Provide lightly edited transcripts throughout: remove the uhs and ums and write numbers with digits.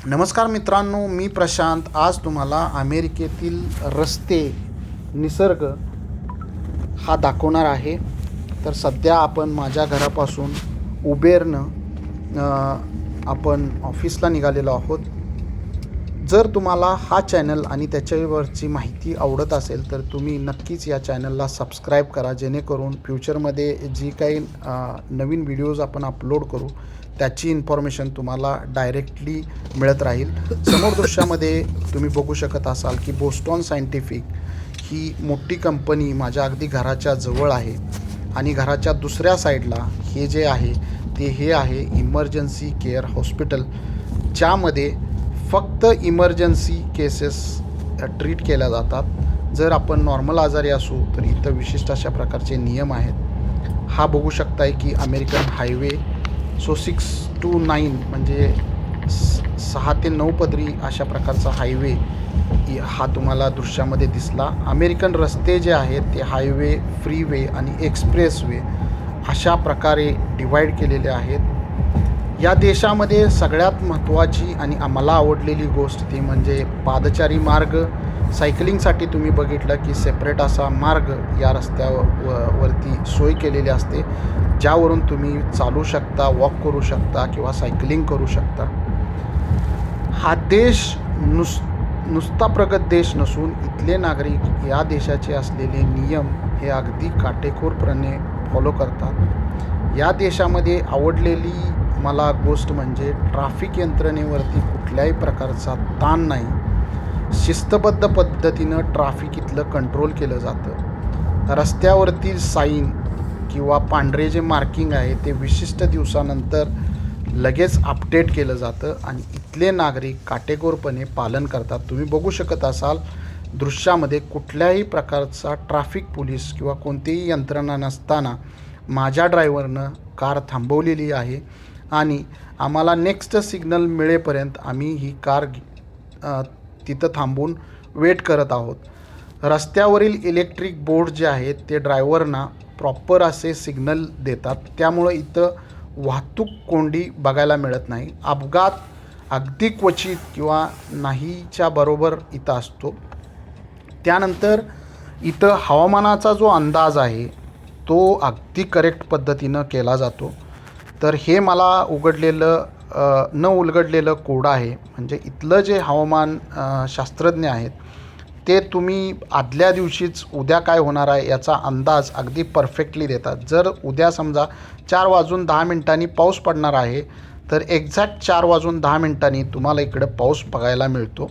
नमस्कार मित्रांनो, मी प्रशांत. आज तुम्हाला अमेरिकेतील रस्ते, निसर्ग हा दाखवणार आहे. तर सध्या आपण माझ्या घरापासून उबेरनं आपण ऑफिसला निघालेलो आहोत. जर तुम्हाला हा चॅनल आणि त्याच्यावरची माहिती आवडत असेल तर तुम्ही नक्कीच या चॅनलला सबस्क्राईब करा, जेणेकरून फ्युचरमध्ये जी काही नवीन व्हिडिओज आपण अपलोड करू त्याची इन्फॉर्मेशन तुम्हाला डायरेक्टली मिळत राहील. समोर दृश्यामध्ये तुम्ही बघू शकत असाल की बोस्टन सायंटिफिक ही मोठी कंपनी माझ्या अगदी घराच्या जवळ आहे. आणि घराच्या दुसऱ्या साईडला हे जे आहे हे आहे इमर्जन्सी केअर हॉस्पिटल, ज्यामध्ये फक्त इमर्जन्सी केसेस ट्रीट केल्या जातात. जर आपण नॉर्मल आजारी असू तर इथं विशिष्ट अशा प्रकारचे नियम आहेत. हा बघू शकताय की अमेरिकन हायवे 629 म्हणजे 6 ते 9 पदरी अशा प्रकारचा हायवे हा तुम्हाला दृश्यामध्ये दिसला. अमेरिकन रस्ते जे आहेत ते हायवे, फ्रीवे आणि एक्सप्रेसवे अशा प्रकारे डिवाईड केलेले आहेत. या देशामध्ये सगळ्यात महत्त्वाची आणि आम्हाला आवडलेली गोष्ट ती म्हणजे पादचारी मार्ग. सायकलिंगसाठी तुम्ही बघितलं की सेपरेट असा मार्ग या रस्त्यावरती सोय केलेली असते, ज्यावरून तुम्ही चालू शकता, वॉक करू शकता किंवा सायकलिंग करू शकता. हा देश नुसता प्रगत देश नसून इथले नागरिक या देशाचे असलेले नियम हे अगदी काटेकोरपणे फॉलो करतात. या देशामध्ये आवडलेली मला गोष्ट म्हणजे ट्रॅफिक यंत्रणेवरती कुठल्याही प्रकारचा ताण नाही. शिस्तबद्ध पद्धतीनं ट्रॅफिक इथलं कंट्रोल केलं जातं. रस्त्यावरती साईन किंवा पांढरे जे मार्किंग आहे ते विशिष्ट दिवसानंतर लगेच अपडेट केलं जातं आणि इथले नागरिक काटेकोरपणे पालन करतात. तुम्ही बघू शकत असाल दृश्यामध्ये कुठल्याही प्रकारचा ट्रॅफिक पोलीस किंवा कोणतीही यंत्रणा नसताना माझ्या ड्रायव्हरनं कार थांबवलेली आहे आणि आम्हाला नेक्स्ट सिग्नल मिळेपर्यंत आम्ही ही कार तिथं थांबून वेट करत आहोत. रस्त्यावरील इलेक्ट्रिक बोर्ड जे आहेत ते ड्रायव्हरना प्रॉपर असे सिग्नल देतात, त्यामुळं इथं वाहतूक कोंडी बघायला मिळत नाही. अपघात अगदी क्वचित किंवा नाहीच्या बरोबर इथं असतो. त्यानंतर इथं हवामानाचा जो अंदाज आहे तो अगदी करेक्ट पद्धतीनं केला जातो. तर हे मला न उलगडलेलं कोड आहे. म्हणजे इथलं जे हवामान शास्त्रज्ञ आहेत ते तुम्ही आदल्या दिवशीच उद्या काय होणार आहे याचा अंदाज अगदी परफेक्टली देतात. जर उद्या समजा 4:10 पाऊस पडणार आहे तर एक्झॅक्ट 4:10 तुम्हाला इकडं पाऊस बघायला मिळतो.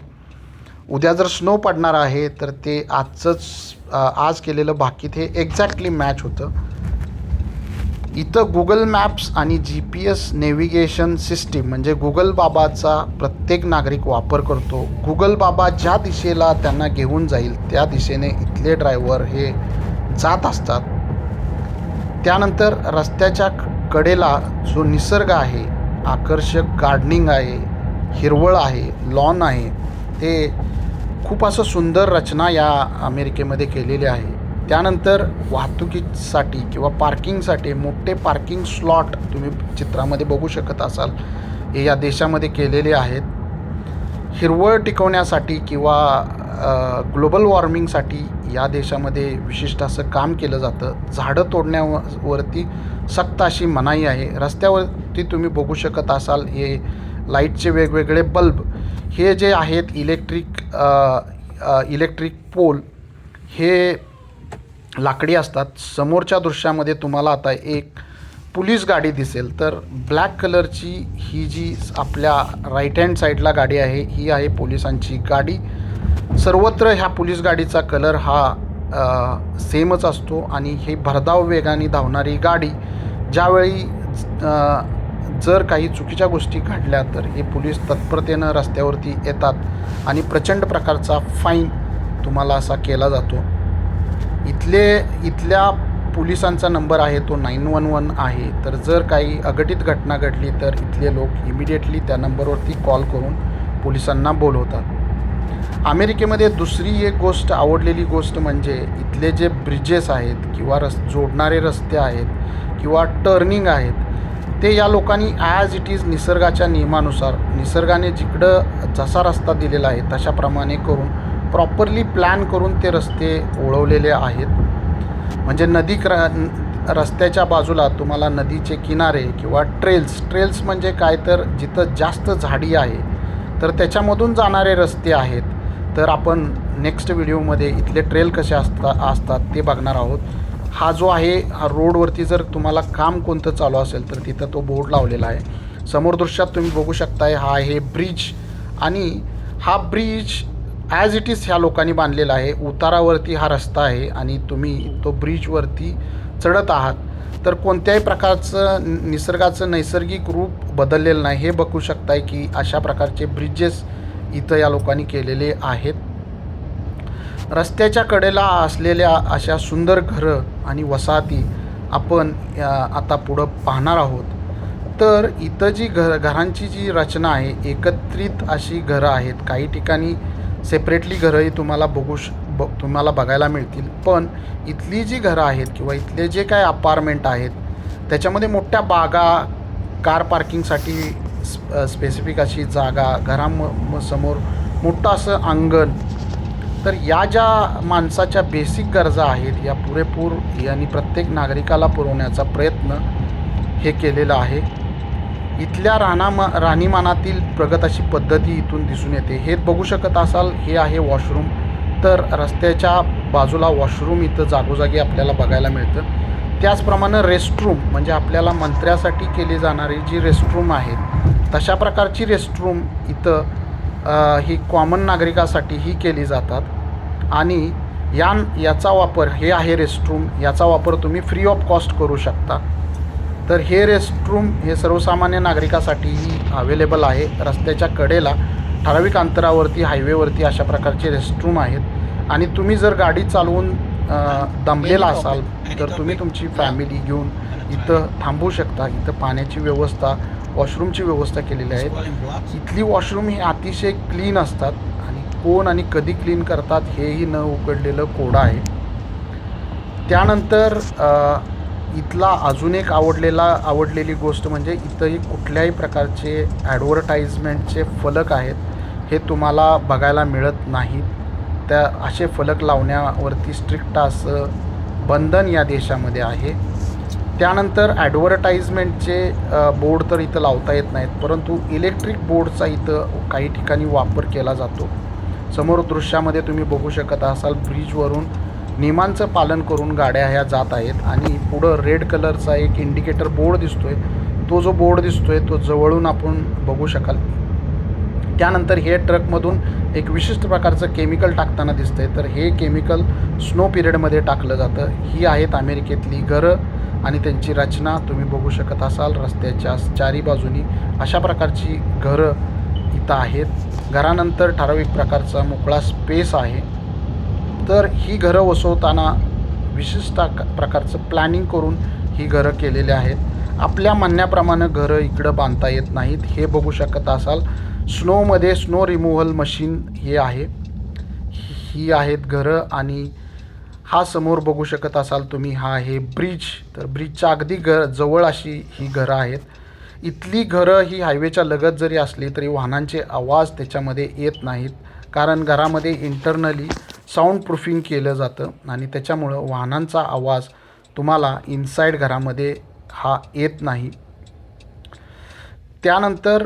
उद्या जर स्नो पडणार आहे तर ते आज केलेलं भाकीत हे एक्झॅक्टली मॅच होतं. इथं गुगल मॅप्स आणि GPS नेव्हिगेशन सिस्टीम म्हणजे गुगल बाबाचा प्रत्येक नागरिक वापर करतो. गुगल बाबा ज्या दिशेला त्यांना घेऊन जाईल त्या दिशेने इथले ड्रायव्हर हे जात असतात. त्यानंतर रस्त्याच्या कडेला जो निसर्ग आहे, आकर्षक गार्डनिंग आहे, हिरवळ आहे, लॉन आहे, ते खूप असं सुंदर रचना या अमेरिकेमध्ये केलेली आहे. त्यानंतर वाहतुकीसाठी किंवा पार्किंगसाठी मोठे पार्किंग स्लॉट तुम्ही चित्रामध्ये बघू शकत असाल हे या देशामध्ये केलेले आहेत. हिरवळ टिकवण्यासाठी किंवा ग्लोबल वॉर्मिंगसाठी या देशामध्ये विशिष्ट असं काम केलं जातं. झाडं तोडण्यावरती सक्त अशी मनाई आहे. रस्त्यावरती तुम्ही बघू शकत असाल हे लाईटचे वेगवेगळे बल्ब हे जे आहेत इलेक्ट्रिक पोल हे लाकडी असतात. समोरच्या दृश्यामध्ये तुम्हाला आता एक पोलीस गाडी दिसेल, तर ब्लॅक कलरची ही जी आपल्या राईट हँड साईडला गाडी आहे ही आहे पोलिसांची गाडी. सर्वत्र ह्या पोलीस गाडीचा कलर हा सेमच असतो आणि ही भरधाव वेगाने धावणारी गाडी ज्यावेळी जर काही चुकीच्या गोष्टी घडल्या तर हे पोलीस तत्परतेनं रस्त्यावरती येतात आणि प्रचंड प्रकारचा फाईन तुम्हाला असा केला जातो. इथल्या पोलिसांचा नंबर आहे तो 911 आहे. तर जर काही अघटित घटना घडली तर इथले लोक इमिडिएटली त्या नंबरवरती कॉल करून पोलिसांना बोलवतात. अमेरिकेमध्ये दुसरी एक आवडलेली गोष्ट म्हणजे इथले जे ब्रिजेस आहेत किंवा जोडणारे रस्ते आहेत किंवा टर्निंग आहेत ते या लोकांनी ॲज इट इज निसर्गाच्या नियमानुसार, निसर्गाने जिकडं जसा रस्ता दिलेला आहे तशाप्रमाणे करून प्रॉपरली प्लॅन करून ते रस्ते ओळवलेले आहेत. म्हणजे रस्त्याच्या बाजूला तुम्हाला नदीचे किनारे किंवा ट्रेल्स म्हणजे काय, तर जिथं जास्त झाडी आहे तर त्याच्यामधून जाणारे रस्ते आहेत. तर आपण नेक्स्ट व्हिडिओमध्ये इथले ट्रेल कसे असतात ते बघणार आहोत. हा जो आहे, हा रोडवरती जर तुम्हाला काम कोणतं चालू असेल तर तिथं तो बोर्ड लावलेला आहे. समोर दृश्यात तुम्ही बघू शकताय, हा आहे ब्रिज. आणि हा ब्रिज ॲज इट इज ह्या लोकांनी बांधलेला आहे. उतारावरती हा रस्ता आहे आणि तुम्ही तो ब्रिजवरती चढत आहात. तर कोणत्याही प्रकारचं निसर्गाचं नैसर्गिक रूप बदललेलं नाही, हे बघू शकताय की अशा प्रकारचे ब्रिजेस इथं या लोकांनी केलेले आहेत. रस्त्याच्या कडेला असलेल्या अशा सुंदर घरं आणि वसाहती आपण आता पुढं पाहणार आहोत. तर इथं जी घरांची जी रचना आहे, एकत्रित अशी घरं आहेत. काही ठिकाणी सेपरेटली घरंही तुम्हाला बघायला मिळतील. पण इथली जी घरं आहेत किंवा इथले जे काय अपार्टमेंट आहेत त्याच्यामध्ये मोठ्या बागा, कार पार्किंगसाठी स्पेसिफिक अशी जागा, समोर मोठं असं अंगण. तर या ज्या माणसाच्या बेसिक गरजा आहेत या पुरेपूर यांनी प्रत्येक नागरिकाला पुरवण्याचा प्रयत्न हे केलेला आहे. इथल्या राहणीमानातील प्रगत अशी पद्धती इथून दिसून येते. हे बघू शकत असाल, हे आहे वॉशरूम. तर रस्त्याच्या बाजूला वॉशरूम इथं जागोजागी आपल्याला बघायला मिळतं. त्याचप्रमाणे रेस्टरूम म्हणजे आपल्याला मंत्र्यासाठी केली जाणारी जी रेस्टरूम आहेत तशा प्रकारची रेस्टरूम इथं ही कॉमन नागरिकासाठी ही केली जातात. आणि याचा वापर, हे आहे रेस्टरूम, याचा वापर तुम्ही फ्री ऑफ कॉस्ट करू शकता. तर हे रेस्टरूम हे सर्वसामान्य नागरिकासाठीही अवेलेबल आहे. रस्त्याच्या कडेला ठराविक अंतरावरती, हायवेवरती अशा प्रकारचे रेस्टरूम आहेत. आणि तुम्ही जर गाडी चालवून दमलेला असाल तर तुम्ही तुमची फॅमिली घेऊन इथं थांबू शकता. इथं पाण्याची व्यवस्था, वॉशरूमची व्यवस्था केलेली आहे. इथली वॉशरूम ही अतिशय क्लीन असतात आणि कोण आणि कधी क्लीन करतात हेही न उघडलेलं कोडं आहे. त्यानंतर इथला अजून एक आवडलेली गोष्ट म्हणजे इथंही कुठल्याही प्रकारचे ॲडव्हर्टाईजमेंटचे फलक आहेत हे तुम्हाला बघायला मिळत नाहीत. त्या असे फलक लावण्यावरती स्ट्रिक्ट असं बंधन या देशामध्ये आहे. त्यानंतर ॲडव्हर्टाईजमेंटचे बोर्ड तर इथं लावता येत नाहीत, परंतु इलेक्ट्रिक बोर्डचा इथं काही ठिकाणी वापर केला जातो. समोर दृश्यामध्ये तुम्ही बघू शकत असाल, ब्रिजवरून नियमांचं पालन करून गाड्या ह्या जात आहेत. आणि पुढं रेड कलरचा एक इंडिकेटर बोर्ड दिसतोय. तो जो बोर्ड दिसतोय तो जवळून आपण बघू शकाल. त्यानंतर हे ट्रकमधून एक विशिष्ट प्रकारचं केमिकल टाकताना दिसतंय. तर हे केमिकल स्नो पिरियडमध्ये टाकलं जातं. ही आहेत अमेरिकेतली घरं आणि त्यांची रचना तुम्ही बघू शकत असाल. रस्त्याच्या चारी बाजूनी अशा प्रकारची घरं इथं आहेत. घरानंतर ठराविक प्रकारचा मोकळा स्पेस आहे. तर ही घरं वसवताना विशिष्ट प्रकारचं प्लॅनिंग करून ही घरं केलेली आहेत. आपल्या म्हणण्याप्रमाणे घरं इकडं बांधता येत नाहीत. हे बघू शकत असाल, स्नोमध्ये स्नो रिमूव्हल मशीन हे आहे. ही आहेत घरं. आणि हा समोर बघू शकत असाल तुम्ही, हा आहे ब्रिज. तर ब्रिजच्या अगदी जवळ अशी ही घरं आहेत. इथली घरं ही हायवेच्या लगत जरी असली तरी वाहनांचे आवाज त्याच्यामध्ये येत नाहीत, कारण घरामध्ये इंटरनली साऊंड प्रूफिंग केलं जातं आणि त्याच्यामुळं वाहनांचा आवाज तुम्हाला इनसाईड घरामध्ये हा येत नाही. त्यानंतर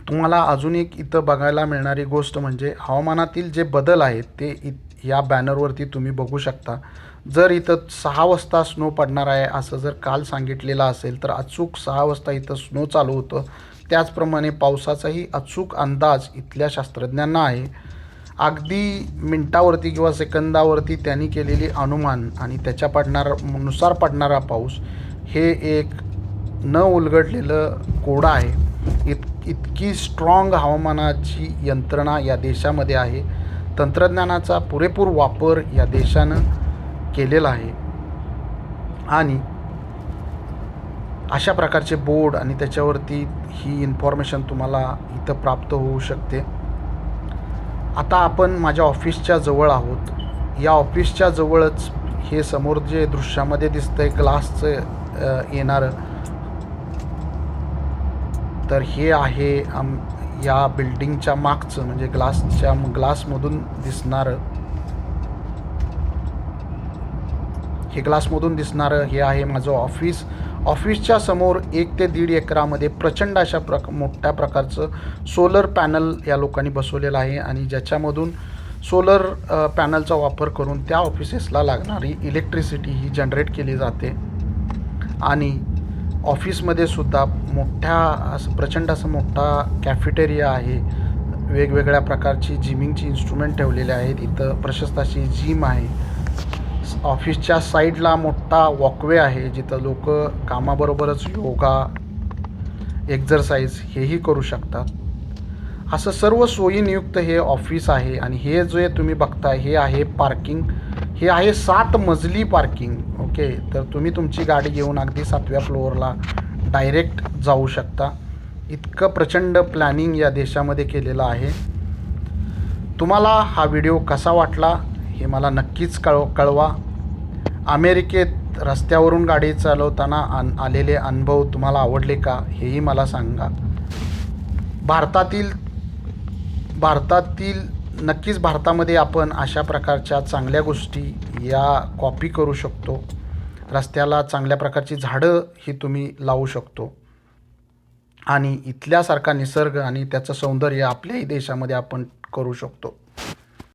तुम्हाला अजून एक इथं बघायला मिळणारी गोष्ट म्हणजे हवामानातील जे बदल आहेत ते या बॅनरवरती तुम्ही बघू शकता. जर इथं 6 वाजता स्नो पडणार आहे असं जर काल सांगितलेलं असेल तर अचूक 6 वाजता इथं स्नो चालू होतं. त्याचप्रमाणे पावसाचाही अचूक अंदाज इथल्या शास्त्रज्ञांना आहे. अगदी मिनटावरती किंवा सेकंदावरती त्यांनी केलेली अनुमान आणि नुसार पडणारा पाऊस हे एक न उलगडलेलं कोडं आहे. इतकी स्ट्रॉंग हवामानाची यंत्रणा या देशामध्ये आहे. तंत्रज्ञानाचा पुरेपूर वापर या देशानं केलेला आहे. आणि अशा प्रकारचे बोर्ड आणि त्याच्यावरती ही इन्फॉर्मेशन तुम्हाला इथं प्राप्त होऊ शकते. आता आपण माझ्या ऑफिसच्या जवळ आहोत. या ऑफिसच्या जवळच हे समोर जे दृश्यामध्ये दिसतंय ग्लासचं येणारं तर हे आहे या बिल्डिंगच्या मागचं म्हणजे ग्लासमधून दिसणारं हे आहे माझं ऑफिस. ऑफिसच्या समोर 1 ते 1.5 एकरामध्ये प्रचंड अशा मोठ्या प्रकारचं सोलर पॅनल या लोकांनी बसवलेलं आहे आणि ज्याच्यामधून सोलर पॅनलचा वापर करून त्या ऑफिसेसला लागणारी इलेक्ट्रिसिटी ही जनरेट केली जाते. आणि ऑफिसमध्ये सुद्धा प्रचंड असं मोठा कॅफेटेरिया आहे. वेगवेगळ्या प्रकारची जिमिंगची इन्स्ट्रुमेंट ठेवलेले आहेत. इथं प्रशस्त अशी जिम आहे. ऑफिसच्या साईडला मोठा वॉकवे आहे जिथं लोक कामाबरोबरच योगा, एक्झरसाइज हेही करू शकतात. असं सर्व सोयीनियुक्त हे ऑफिस आहे. आणि हे जे तुम्ही बघताय हे आहे पार्किंग. हे आहे 7 मजली पार्किंग. ओके, तर तुम्ही तुमची गाडी घेऊन अगदी 7व्या फ्लोअरला डायरेक्ट जाऊ शकता. इतकं प्रचंड प्लॅनिंग या देशामध्ये केलेलं आहे. तुम्हाला हा व्हिडिओ कसा वाटला हे मला नक्कीच कळवा. अमेरिकेत रस्त्यावरून गाडी चालवताना आलेले अनुभव तुम्हाला आवडले का हेही मला सांगा. नक्कीच भारतामध्ये आपण अशा प्रकारच्या चांगल्या गोष्टी या कॉपी करू शकतो. रस्त्याला चांगल्या प्रकारची झाडं ही तुम्ही लावू शकतो आणि इथल्यासारखा निसर्ग आणि त्याचं सौंदर्य आपल्याही देशामध्ये आपण करू शकतो.